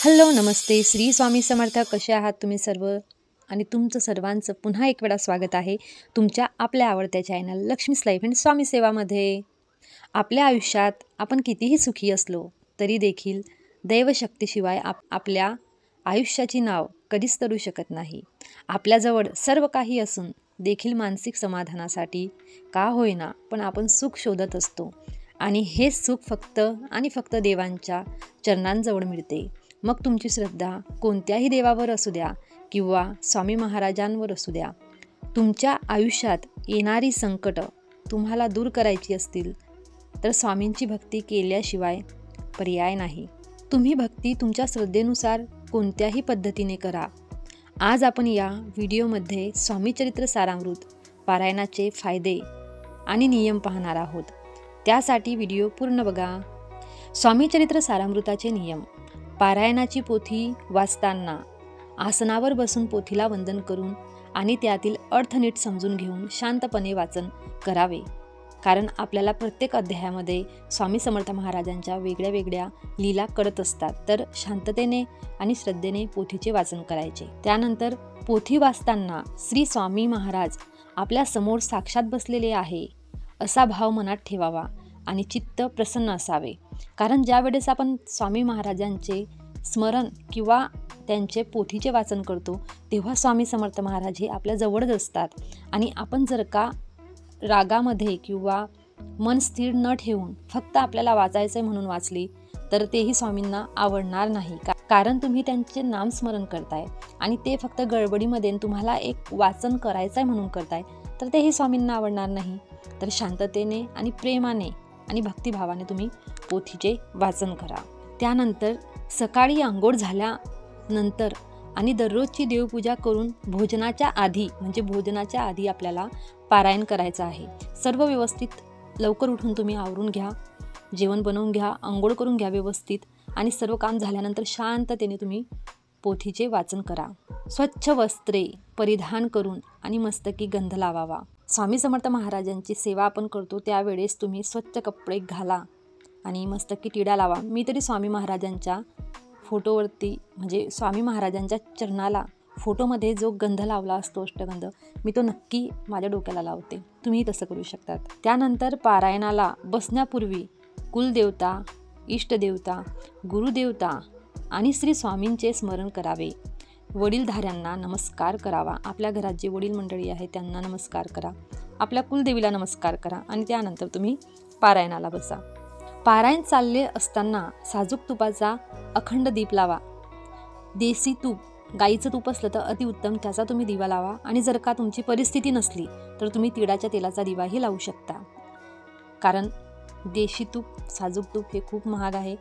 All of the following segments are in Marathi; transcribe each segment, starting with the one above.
हॅलो नमस्ते श्री स्वामी समर्थ. कसे आहात तुम्ही सर्व? आणि तुमचं सर्वांचं पुन्हा एक वेळा स्वागत आहे तुमच्या आपल्या आवडत्या चॅनल लक्ष्मीज लाईफ अँड स्वामी सेवामध्ये. आपल्या आयुष्यात आपण कितीही सुखी असलो तरी देखील दैवशक्तीशिवाय आपल्या आयुष्याची नाव कधीच तरू शकत नाही. आपल्याजवळ सर्व काही असून देखील मानसिक समाधानासाठी का होईना पण आपण सुख शोधत असतो आणि हे सुख फक्त आणि फक्त देवांच्या चरणांजवळ मिळते. मग तुमची श्रद्धा कोणत्याही देवावर असू द्या किंवा स्वामी महाराजांवर असू द्या, तुमच्या आयुष्यात येणारी संकट तुम्हाला दूर करायची असतील तर स्वामींची भक्ती केल्याशिवाय पर्याय नाही. तुम्ही भक्ती तुमच्या श्रद्धेनुसार कोणत्याही पद्धतीने करा. आज आपण या व्हिडिओमध्ये स्वामीचरित्र सारामृत पारायणाचे फायदे आणि नियम पाहणार आहोत. त्यासाठी व्हिडिओ पूर्ण बघा. स्वामीचरित्र सारामृताचे नियम. पारायणाची पोथी वाचताना आसनावर बसून पोथीला वंदन करून आणि त्यातील अर्थ नीट समजून घेऊन शांतपणे वाचन करावे. कारण आपल्याला प्रत्येक अध्यायामध्ये स्वामी समर्थ महाराजांच्या वेगळ्या वेगळ्या लीला कळत असतात, तर शांततेने आणि श्रद्धेने पोथीचे वाचन करायचे. त्यानंतर पोथी वाचताना श्री स्वामी महाराज आपल्या समोर साक्षात बसलेले आहे असा भाव मनात ठेवावा आणि चित्त प्रसन्न असावे. कारण ज्या वेळेस आपण स्वामी महाराजांचे स्मरण किंवा त्यांचे पोथीचे वाचन करतो तेव्हा स्वामी समर्थ महाराज हे आपल्या जवळच असतात. आणि आपण जर का रागामध्ये किंवा मन स्थिर न ठेवून फक्त आपल्याला वाचायचं आहे म्हणून वाचली तर तेही स्वामींना आवडणार नाही. कारण तुम्ही त्यांचे नामस्मरण करताय आणि ते फक्त गडबडीमध्ये तुम्हाला एक वाचन करायचं आहे म्हणून करताय तर तेही स्वामींना आवडणार नाही. तर शांततेने आणि प्रेमाने आणि भक्तिभावाने तुम्ही पोथीचे वाचन करा. त्यानंतर सकाळी अंघोळ झाल्यानंतर आणि दररोजची देवपूजा करून भोजनाच्या आधी आपल्याला पारायण करायचं आहे. सर्व व्यवस्थित लवकर उठून तुम्ही आवरून घ्या, जेवण बनवून घ्या, अंघोळ करून घ्या व्यवस्थित आणि सर्व काम झाल्यानंतर शांततेने तुम्ही पोथीचे वाचन करा. स्वच्छ वस्त्रे परिधान करून आणि मस्तकी गंध लावावा. स्वामी समर्थ महाराजांची सेवा आपण करतो त्यावेळेस तुम्ही स्वच्छ कपडे घाला आणि मस्तकी टिळा लावा. मी तरी स्वामी महाराजांच्या फोटोवरती स्वामी महाराजांच्या चरणाला फोटोमध्ये जो गंध लावला असतो अष्टगंध, मी तो नक्की माझ्या डोक्याला लावते. तुम्ही तसं करू शकतात. त्यानंतर पारायणाला बसण्यापूर्वी कुलदेवता, इष्टदेवता, गुरुदेवता आणि श्री स्वामींचे स्मरण करावे. वडीलधाऱ्यांना नमस्कार करावा. आपल्या घरात जे वडील मंडळी आहेत त्यांना नमस्कार करा. आपल्या कुलदेवीला नमस्कार करा आणि त्यानंतर तुम्ही पारायणाला बसा. पारायण चालले असताना साजूक तुपाचा अखंड दीप लावा. देसी तूप, गाईचं तूप असलं तर अतिउत्तम, त्याचा तुम्ही दिवा लावा. आणि जर का तुमची परिस्थिती नसली तर तुम्ही तिळाच्या तेलाचा दिवाही लावू शकता. कारण देशी तूप, साजूक तूप हे खूप महाग आहे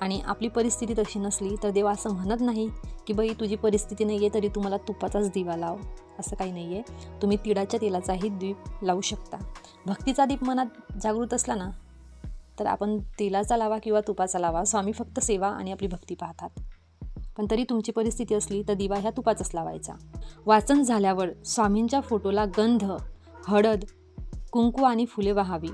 आणि आपली परिस्थिती तशी नसली तर देव असं म्हणत नाही की बाई तुझी परिस्थिती नाही आहे तरी तू मला तुपाचाच दिवा लाव, असं काही नाही आहे. तुम्ही तिळाच्या तेलाचाही दीप लावू शकता. भक्तीचा दीप मनात जागृत असला ना तर आपण तेलाचा लावा किंवा तुपाचा लावा. स्वामी फक्त सेवा आणि आपली भक्ती पाहतात. पण तरी तुमची परिस्थिती असली तर दिवा ह्या तुपाचाच लावायचा. वाचन झाल्यावर स्वामींच्या फोटोला गंध, हळद, कुंकू आणि फुले वाहावी.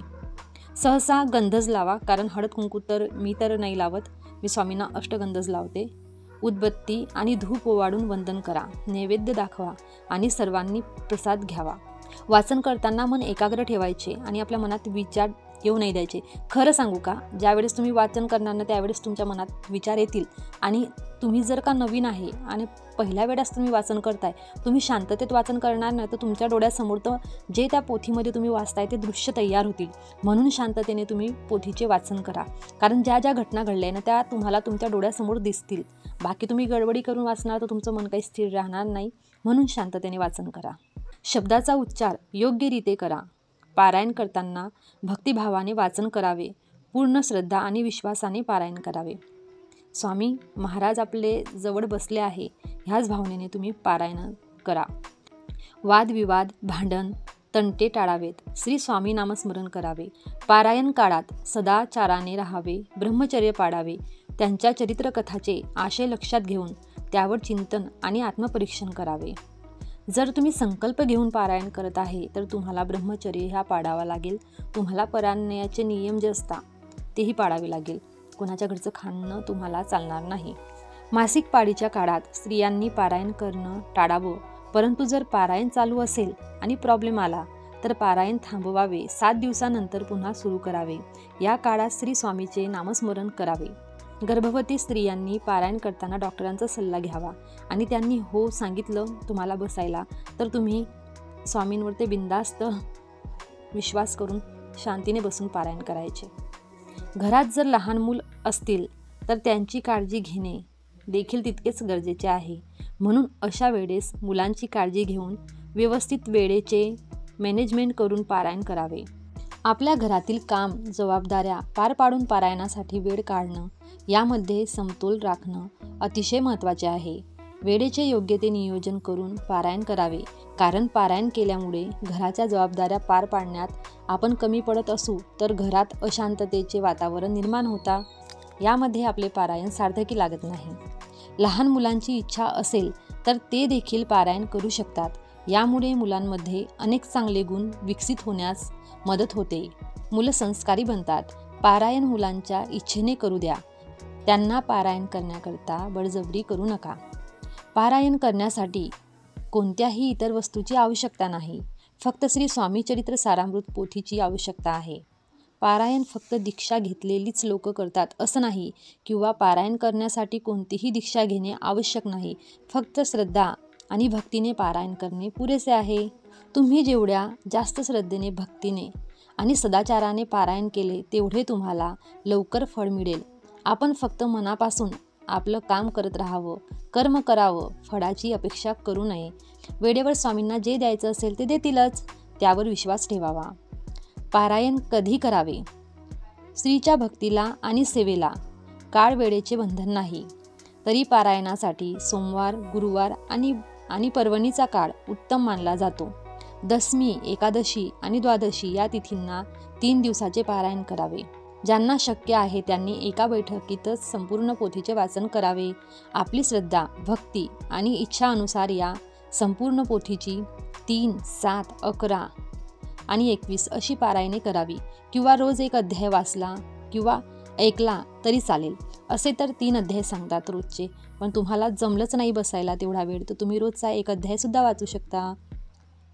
सहसा गंधच लावा, कारण हळद कुंकू तर मी नाही लावत. मी स्वामींना अष्टगंधच लावते. उदबत्ती आणि धूप ओवाळून वंदन करा. नैवेद्य दाखवा आणि सर्वांनी प्रसाद घ्यावा. वाचन करताना मन एकाग्र ठेवायचे आणि आपल्या मनात विचार येऊ नाही द्यायचे. खरं सांगू का, ज्यावेळेस तुम्ही वाचन करणार ना त्यावेळेस तुमच्या मनात विचार येतील. आणि तुम्ही जर का नवीन आहे आणि पहिल्या वेळेस तुम्ही वाचन करताय, तुम्ही शांततेत वाचन करणार ना तर तुमच्या डोळ्यासमोर तर जे त्या पोथीमध्ये तुम्ही वाचताय ते दृश्य तयार होतील. म्हणून शांततेने तुम्ही पोथीचे वाचन करा. कारण ज्या ज्या घटना घडल्या ना त्या तुम्हाला तुमच्या डोळ्यासमोर दिसतील. बाकी तुम्ही गडबडी करून वाचणार तर तुमचं मन काही स्थिर राहणार नाही. म्हणून शांततेने वाचन करा. शब्दाचा उच्चार योग्यरीते करा. पारायण करताना भक्तिभावाने वाचन करावे. पूर्ण श्रद्धा आणि विश्वासाने पारायण करावे. स्वामी महाराज आपले जवळ बसले आहे ह्याच भावनेने तुम्ही पारायण करा. वादविवाद, भांडण, तंटे टाळावेत. श्री स्वामी नामस्मरण करावे. पारायण काळात सदाचाराने राहावे. ब्रह्मचर्य पाळावे. त्यांच्या चरित्रकथाचे आशय लक्षात घेऊन त्यावर चिंतन आणि आत्मपरीक्षण करावे. जर तुम्ही संकल्प घेऊन पारायण करत आहे तर तुम्हाला ब्रह्मचर्य ह्या पाळावा लागेल. तुम्हाला पारायणाचे नियम जे असतात तेही पाळावे लागेल. कोणाच्या घरचं खाणं तुम्हाला चालणार नाही. मासिक पाळीच्या काळात स्त्रियांनी पारायण करणं टाळावं, परंतु जर पारायण चालू असेल आणि प्रॉब्लेम आला तर पारायण थांबवावे. 7 दिवसानंतर पुन्हा सुरू करावे. या काळात श्री स्वामीचे नामस्मरण करावे. गर्भवती स्त्रियांनी पारायण करताना डॉक्टरांचा सल्ला घ्यावा आणि त्यांनी हो सांगितलं तुम्हाला बसायला तर तुम्ही स्वामींवर ते बिनधास्त विश्वास करून शांतीने बसून पारायण करायचे. घरात जर लहान मूल असतील तर त्यांची काळजी घेणे देखील तितकेच गरजेचे आहे. म्हणून अशा वेळेस मुलांची काळजी घेऊन व्यवस्थित वेळेचे मॅनेजमेंट करून पारायण करावे. आपल्या घरातील काम जबाबदाऱ्या पार पाडून पारायणासाठी वेळ काढणं यामध्ये समतोल राखणं अतिशय महत्त्वाचे आहे. वेळेचे योग्य ते नियोजन करून पारायण करावे, कारण पारायण केल्यामुळे घराच्या जबाबदाऱ्या पार पाडण्यात आपण कमी पडत असू तर घरात अशांततेचे वातावरण निर्माण होता. यामध्ये आपले पारायण सार्थकी लागत नाही. लहान मुलांची इच्छा असेल तर ते देखील पारायण करू शकतात. यामुळे मुलांमध्ये अनेक चांगले गुण विकसित होण्यास मदत होते. मुलं संस्कारी बनतात. पारायण मुलांच्या इच्छेने करू द्या. त्यांना पारायण करण्याकरता बळजबरी करू नका. पारायण करण्यासाठी कोणत्याही इतर वस्तूची आवश्यकता नाही. फक्त श्री स्वामी चरित्र सारामृत पोथीची आवश्यकता आहे. पारायण फक्त दीक्षा घेतलेलीच लोक करतात असं नाही, किंवा पारायण करण्यासाठी कोणतीही दीक्षा घेणे आवश्यक नाही. फक्त श्रद्धा आणि भक्तीने पारायण करणे पुरेसे आहे. तुम्ही जेवढ्या जास्त श्रद्धेने, भक्तीने आणि सदाचाराने पारायण केले तेवढे तुम्हाला लवकर फळ मिळेल. आपण फक्त मनापासून आपलं काम करत राहावं, कर्म करावं, फळाची अपेक्षा करू नये. वेळेवर स्वामींना जे द्यायचं असेल ते देतीलच, त्यावर विश्वास ठेवावा. पारायण कधी करावे? स्त्रीच्या भक्तीला आणि सेवेला काळ वेळेचे बंधन नाही. तरी पारायणासाठी सोमवार, गुरुवार आणि पर्वणीचा काळ उत्तम मानला जातो. दशमी, एकादशी आणि द्वादशी या तिथींना 3 दिवसाचे पारायण करावे. ज्यांना शक्य आहे त्यांनी एका बैठकीतच संपूर्ण पोथीचे वाचन करावे. आपली श्रद्धा, भक्ती आणि इच्छानुसार या संपूर्ण पोथीची 3, 7, 11 आणि 21 अशी पारायणे करावी. किंवा रोज एक अध्याय वाचला किंवा ऐकला तरी चालेल. असे तर 3 अध्याय सांगतात रोजचे, पण तुम्हाला जमलंच नाही बसायला तेवढा वेळ तर तुम्ही रोजचा एक अध्यायसुद्धा वाचू शकता.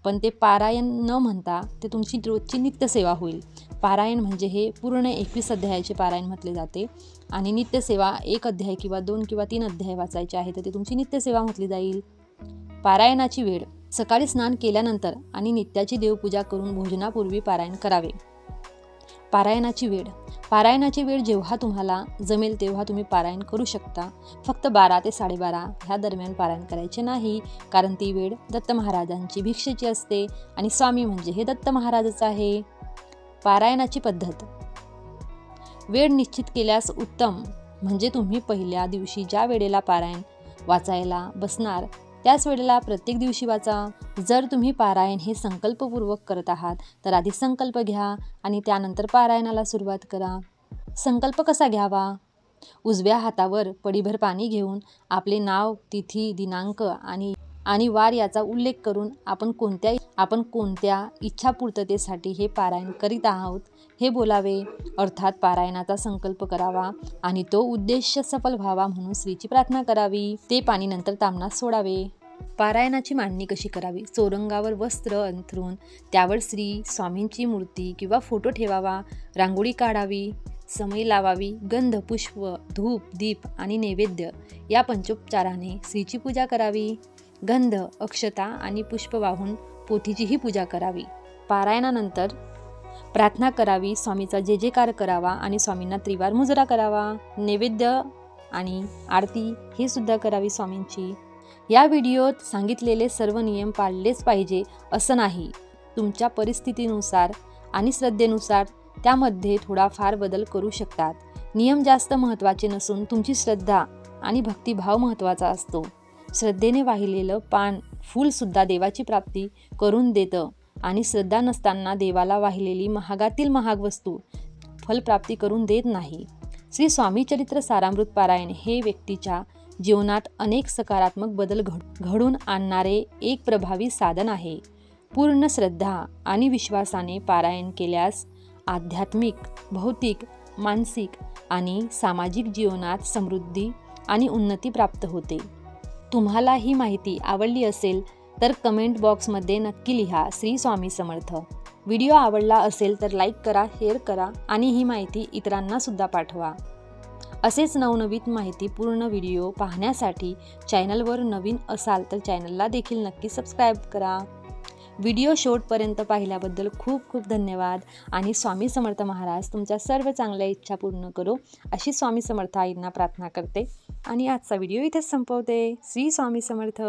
पण ते पारायण न म्हणता ते तुमची रोजची नित्यसेवा होईल. पारायण म्हणजे हे पूर्ण 21 अध्यायाचे पारायण म्हटले जाते आणि नित्यसेवा 1 अध्याय किंवा 2 किंवा 3 अध्याय वाचायचे आहे तर ते तुमची नित्यसेवा म्हटली जाईल. पारायणाची वेळ: सकाळी स्नान केल्यानंतर आणि नित्याची देवपूजा करून भोजनापूर्वी पारायण करावे. पारायणाची वेळ जेव्हा तुम्हाला जमेल तेव्हा तुम्ही पारायण करू शकता. फक्त 12 ते 12:30 ह्या दरम्यान पारायण करायचे नाही, कारण ती वेळ दत्त महाराजांची भिक्षेची असते आणि स्वामी म्हणजे हे दत्त महाराजच आहे. पारायणाची पद्धत: वेळ निश्चित केल्यास उत्तम. म्हणजे तुम्ही पहिल्या दिवशी ज्या वेळेला पारायण वाचायला बसणार त्याच वेळेला प्रत्येक दिवशी वाचा. जर तुम्ही पारायण हे संकल्पपूर्वक करत आहात तर आधी संकल्प घ्या आणि त्यानंतर पारायणाला सुरुवात करा. संकल्प कसा घ्यावा? उजव्या हातावर पडीभर पाणी घेऊन आपले नाव, तिथी, दिनांक आणि वार याचा उल्लेख करून आपण कोणत्या इच्छापूर्ततेसाठी हे पारायण करीत आहोत हे बोलावे. अर्थात पारायणाचा संकल्प करावा आणि तो उद्देश सफल व्हावा म्हणून श्रीची प्रार्थना करावी. ते पाणी नंतर ताम्हनात सोडावे. पारायणाची मांडणी कशी करावी? चौरंगावर वस्त्र अंथरून त्यावर श्री स्वामींची मूर्ती किंवा फोटो ठेवावा. रांगोळी काढावी, समई लावावी. गंध, पुष्प, धूप, दीप आणि नैवेद्य या पंचोपचाराने श्रीची पूजा करावी. गंध, अक्षता आणि पुष्प वाहून पोथीचीही पूजा करावी. पारायणानंतर प्रार्थना करावी, स्वामीचा जय जयकार करावा आणि स्वामींना त्रिवार मुजरा करावा. नैवेद्य आणि आरती हे सुद्धा करावी स्वामींची. या व्हिडिओत सांगितलेले सर्व नियम पाळलेच पाहिजे असं नाही. तुमच्या परिस्थितीनुसार आणि श्रद्धेनुसार त्यामध्ये थोडाफार बदल करू शकतात. नियम जास्त महत्त्वाचे नसून तुमची श्रद्धा आणि भक्तिभाव महत्त्वाचा असतो. श्रद्धेने वाहिलेलं पान, फूलसुद्धा देवाची प्राप्ती करून देतं आणि श्रद्धा नसताना देवाला वाहिलेली महागातील महाग वस्तू फलप्राप्ती करून देत नाही. श्री स्वामी चरित्र सारामृत पारायण हे व्यक्तीच्या जीवनात अनेक सकारात्मक बदल घडून आणणारे एक प्रभावी साधन आहे. पूर्ण श्रद्धा आणि विश्वासाने पारायण केल्यास आध्यात्मिक, भौतिक, मानसिक आणि सामाजिक जीवनात समृद्धी आणि उन्नती प्राप्त होते. तुम्हाला ही माहिती आवडली असेल तर कमेंट बॉक्समध्ये नक्की लिहा श्री स्वामी समर्थ. व्हिडिओ आवडला असेल तर लाईक करा, शेअर करा आणि ही माहिती इतरांना सुद्धा पाठवा. असेच नवनवीन माहितीपूर्ण व्हिडिओ पाहण्यासाठी चॅनलवर नवीन असाल तर चॅनलला देखील नक्की सबस्क्राईब करा. व्हिडिओ शेवटपर्यंत पाहिल्याबद्दल खूप खूप धन्यवाद आणि स्वामी समर्थ महाराज तुमच्या सर्व चांगल्या इच्छा पूर्ण करो अशी स्वामी समर्थ आईंना प्रार्थना करते आणि आजचा व्हिडिओ इथेच संपवते. श्री स्वामी समर्थ.